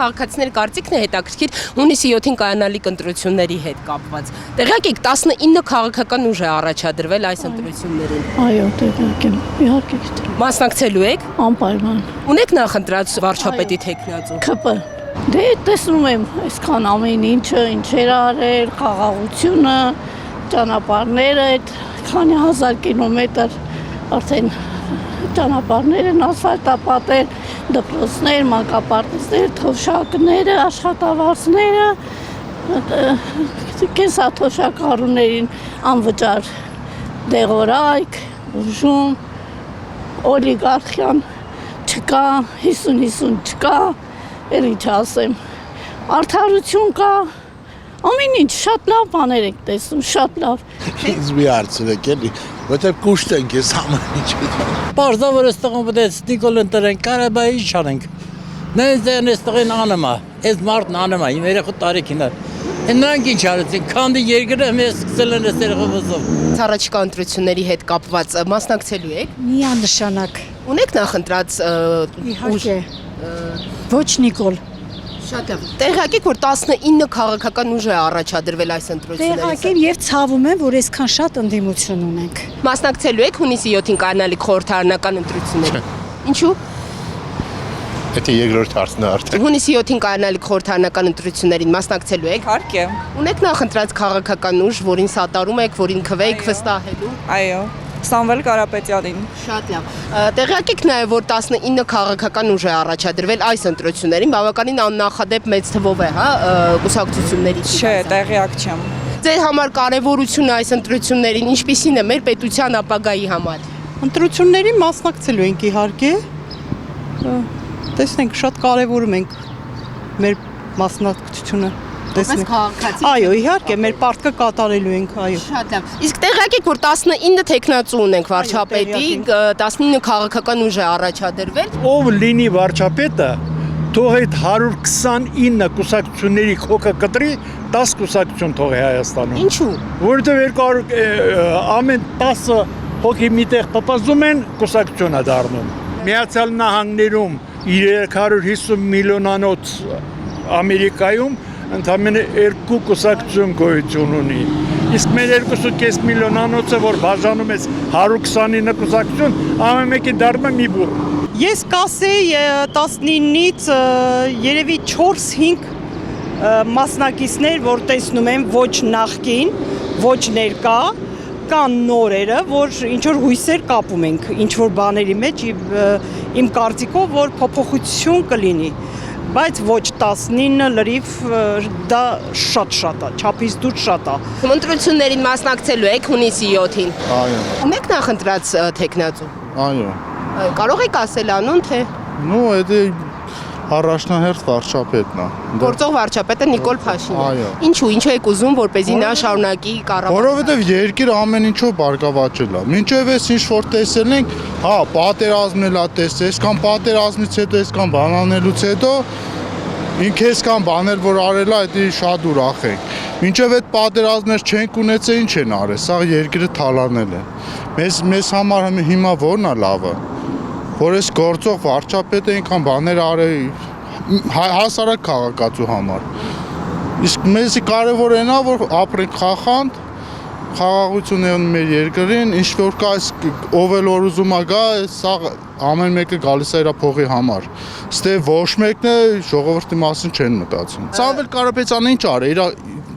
Քաղաքացիների կարծիքն է հետաքրքիր հունիսի 7-ին կայանալիք ընտրությունների հետ կապված։ Տեղյակ եք 19 քաղաքական ուժ է առաջադրվել այս ընտրություններին։ Այո, տեղյակ եմ, իհարկե գիտեմ։ Մասնակցելու եք։ Անպայման։ Ունեք նախընտրած վարչապետի թեկնածու։ ՔՊ։ Դե տեսնում եմ այսքան ամեն ինչը, ինչեր արել, խաղաղությունը, ճանապարհները, այդ քանի հազար կիլոմետր արդեն ճանապարհներ են ասֆալտապատել, դպրոցներ, մանկապարտեզներ, թոշակները, աշխատավարձները, կենսաթոշակառուներին անվճար դեղորայք, ուժում, օլիգարխիան չկա, 50-50 չկա, էլ ինչ ասեմ, արդարություն կա, ամեն ինչ շատ լավ բաներ եք տեսնում, շատ լավ։ Ինձ մի հարցրեք էլի, որտեղ կուշտ ենք ես ամեն ինչ։ Պարզա որ այստեղ մտած Նիկոլ ընտրենք, կարաբա ինչ անենք։ Նենց դեն այստեղին անեմա, այս մարդն անեմա, իմ երեխու տարիքին է։ Նրանք ինչ արեցին, քանդի երկրը մեզ սկսել են այս երեխովզով։ Առաջիկա ընտրությունների հետ կապված մասնակցելու եք։ Միանշանակ։ Ունեք նախընտրած Իհարկե։ Ոչ Նիկոլ։ Շատ լավ։ Տեղյակ եք, որ 19 քաղաքական ուժ է առաջադրվել այս ընտրություններից։ Տեղյակ եմ եւ ցավում եմ, որ այսքան շատ ընդդիմություն ունենք։ Մասնակցելու եք հունիսի 7-ին կայանալիք խորհրդարանական ընտրություններին։ Ինչու՞։ Դա երկրորդ հարցն է արդեն։ Հունիսի 7-ին կայանալիք խորհրդարանական ընտրություններին մասնակցելու եք։ Իհարկե։ Ունեք նախընտրած քաղաքական ուժ, որին սատարում եք, որին քվեեք վստահելու։ Այո։ Սամվել Կարապետյանին։ Շատ լավ։ Տեղյակ եք նաև, որ 19 քաղաքական ուժ է առաջադրվել այս ընտրություններին, բավականին աննախադեպ մեծ թվով է, հա, կուսակցությունների։ Չէ, տեղյակ չեմ։ Ձեր համար կարևորությունը այս ընտրություններին ինչպիսին է մեր պետության ապագայի համար։ Ընտրությունների մասնակցելու ենք իհարկե։ Տեսնենք, շատ կարևորում ենք մեր մասնակցությունը։ Որպես քաղաքացի։ Այո, իհարկե, մեր պարտքը կատարելու ենք, այո։ Շատ լավ։ Իսկ տեղյակ եք, որ 19 թեկնածու ունենք վարչապետի, 19 քաղաքական ուժ է առաջադրվել։ Ով լինի վարչապետը, թող այդ 129 կուսակցությունների քոկը կտրի, 10 կուսակցություն թողի Հայաստանում։ Ինչու։ Որովհետև ամեն 10 հոգի միտեղ պապազում են, կուսակցություն է դառնում։ Միացյալ Նահանգներում 350 միլիոնանոց Ամերիկայում ընդամենը 2 կուսակցություն գոյություն ունի։ Իսկ մեր 2.5 միլիոնանոցը, որ բաժանում ես 129 կուսակցություն, ամեն մեկի դառնում է մի բուռ։ Ես կասեի 19-ից երևի 4-5 մասնակիցներ, որ տեսնում եմ ոչ նախկին, ոչ ներկա, կան նորերը, որ ինչ-որ հույսեր կապում ենք, ինչ-որ բաների մեջ, իմ կարծիքով, որ փոփոխություն կլինի, բայց ոչ 19 լրիվ դա շատ է, չափից դուրս շատ է։ Ընտրություններին մասնակցելու եք հունիսի 7-ին։ Այո, Ունեք նախընտրած թեկնածու։ այո։ Կարող եք ասել անուն, թե Ну, դա առաջնահերթ վարչապետն է։ գործող վարչապետը Նիկոլ Փաշինյանը։ Այո։ Ինչու եք ուզում, որպեսզի նա շարունակի կառավարել։ Որովհետև երկիրը ամեն ինչով բարգավաճել է։ Մինչև այս ինչ որ տեսել ենք, հա, պատերազմն էլ է տեսել, այսքան պատերազմից հետո, այսքան բանանելուց հետո ինքը այսքան բաներ որ արել է, դա շատ ուրախ ենք։ Մինչև այդ պատերազմներ չենք ունեցել, ինչ են արել, սա երկիրը թալանել է։ Մեզ համար հիմա որն է լավը, որ այս գործող վարչապետը այնքան բաներ արել հասարակ քաղաքացու համար։ Իսկ մեզի կարևոր է նա, որ ապրենք խախանդ, խաղաղություն է մեր երկրին, ինչ որ կա ով էլ որ ուզում է գա, սա ամեն մեկը գալիս է իր փողի համար։ Ստե ոչ մեկն է ժողովրդի մասին չեն մտածում։ Սամվել Կարապետյանը ինչ արել,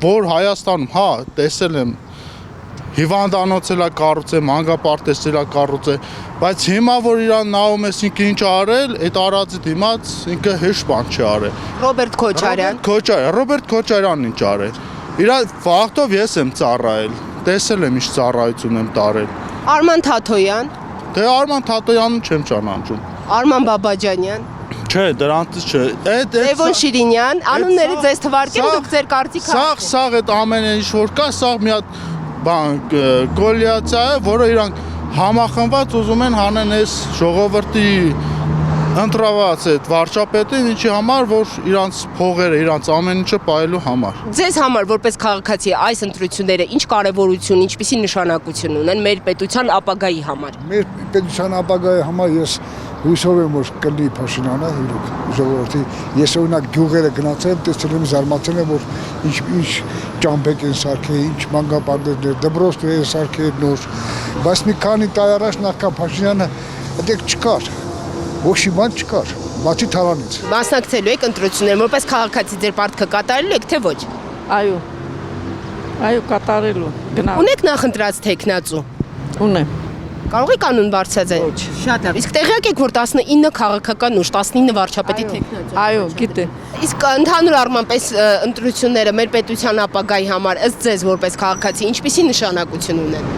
որ Հայաստանում, հա, տեսել եմ հիվանդանոց էլ է կառուցել, մանկապարտեզ էլ է կառուցել, բայց հիմա որ իրան նայում ես ինքը ինչ արել, այդ արածի դիմաց ինքը հեշտ բան չի արել։ Ռոբերտ Քոչարյան։ Ռոբերտ Քոչարյանն ինչ արել։ Իր վաղտով ես եմ ծառայել, տեսել եմ ինչ ծառայություն եմ տարել։ Արման Թաթոյան։ Դե Արման Թաթոյանին չեմ ճանաչում։ Արման Բաբաջանյան։ Չէ, դրանից չէ։ Լևոն Շիրինյան, անունները ձեզ թվարկեմ, դուք ձեր կարծիքը։ Սաղ այդ ամեն ինչ որ կա, սաղ մի հատ բան կոալիացիա է, որը իրանք համախմբված ուզում են հանեն այս ժողովրդի ընտրված այդ վարչապետին, ինչի համար, որ իրանց փողերը, իրանց ամեն ինչը պահելու համար։ Ձեզ համար որպես քաղաքացի այս ընտրությունները ինչ կարևորություն, ինչպիսի նշանակություն ունեն մեր պետության ապագայի համար։ Մեր պետության ապագայի համար ես Հույսով եմ, որ կլինի Փաշինյանը իրոք ժողովրդի։ Ես օրինակ գյուղերը գնացել եմ, տեսել եմ, զարմացել եմ, որ ինչ ճամբեկ են սարքել, ինչ մանկապարտեզներ, դպրոցներ են սարքել նոր։ Բայց մի քանի տարի առաջ նախքան Փաշինյանը այդտեղ չկար։ Ոչ մի բան չկար, բացի թարանից։ Մասնակցելու եք ընտրություններին, որպես քաղաքացի ձեր պարտքը կատարելու եք, թե ոչ։ Այո։ Այո, կատարելու։ Գնա։ Ունեք նախընտրած թեկնածու։ Ունեմ։ Կարող եք անուն բարձրացնել։ Ոչ։ Շատ լավ։ Իսկ տեղյակ եք, որ 19 քաղաքական ուժ, 19 վարչապետի թեկնածու։ Այո, գիտե։ Իսկ ընդհանուր առմամբ այս ընտրությունները մեր պետության ապագայի համար ըստ ձեզ որպես քաղաքացի ինչպիսի նշանակություն ունեն։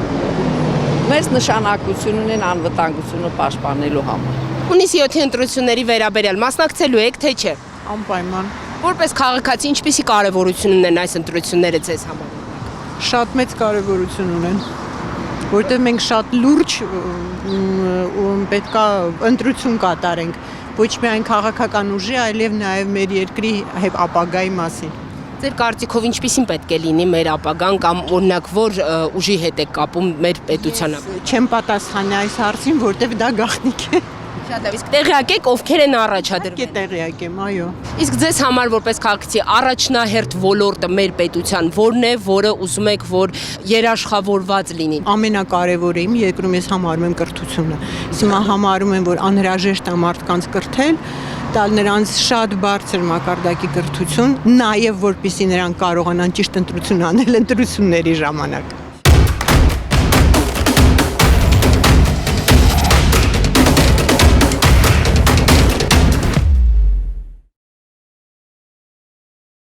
Մեծ նշանակություն ունեն անվտանգությունը պաշտպանելու համար։ Հունիսի 7-ի ընտրությունների վերաբերյալ մասնակցելու եք, թե չէ։ Անպայման։ Որպես քաղաքացի ինչպիսի կարևորություն ունեն այս ընտրությունները ձեզ համար։ Շատ մեծ կարևորություն ունեն, որտեղ մենք շատ լուրջ պետքա ընտրություն կատարենք, ոչ միայն քաղաքական ուժի, այլև նաև մեր երկրի ապագայի մասին։ Ձեր կարծիքով ինչպիսին պետք է լինի մեր ապագան կամ օրինակ որ ուժի հետ է կապում մեր պետության ապագան։ Չեմ պատասխանի այս հարցին, որտեղ դա գաղտնիք է։ Շատ լավ, իսկ տեղյակ եք ովքեր են առաջադրվել։ Պետք է տեղյակ եմ, այո։ Իսկ ձեզ համար որպես քաղաքացի առաջնահերթ ոլորտը մեր պետության որն է, որը ուզում եք որ երաշխավորված լինի։ Ամենակարևորը իմ երկրում ես համարում եմ կրթությունը։ Հիմա համարում եմ, որ անհրաժեշտ է մարդկանց կրթել, տալ նրանց շատ բարձր մակարդակի կրթություն, նաև որպեսզի նրանք կարողանան ճիշտ ընտրություն անել ընտրությունների ժամանակ։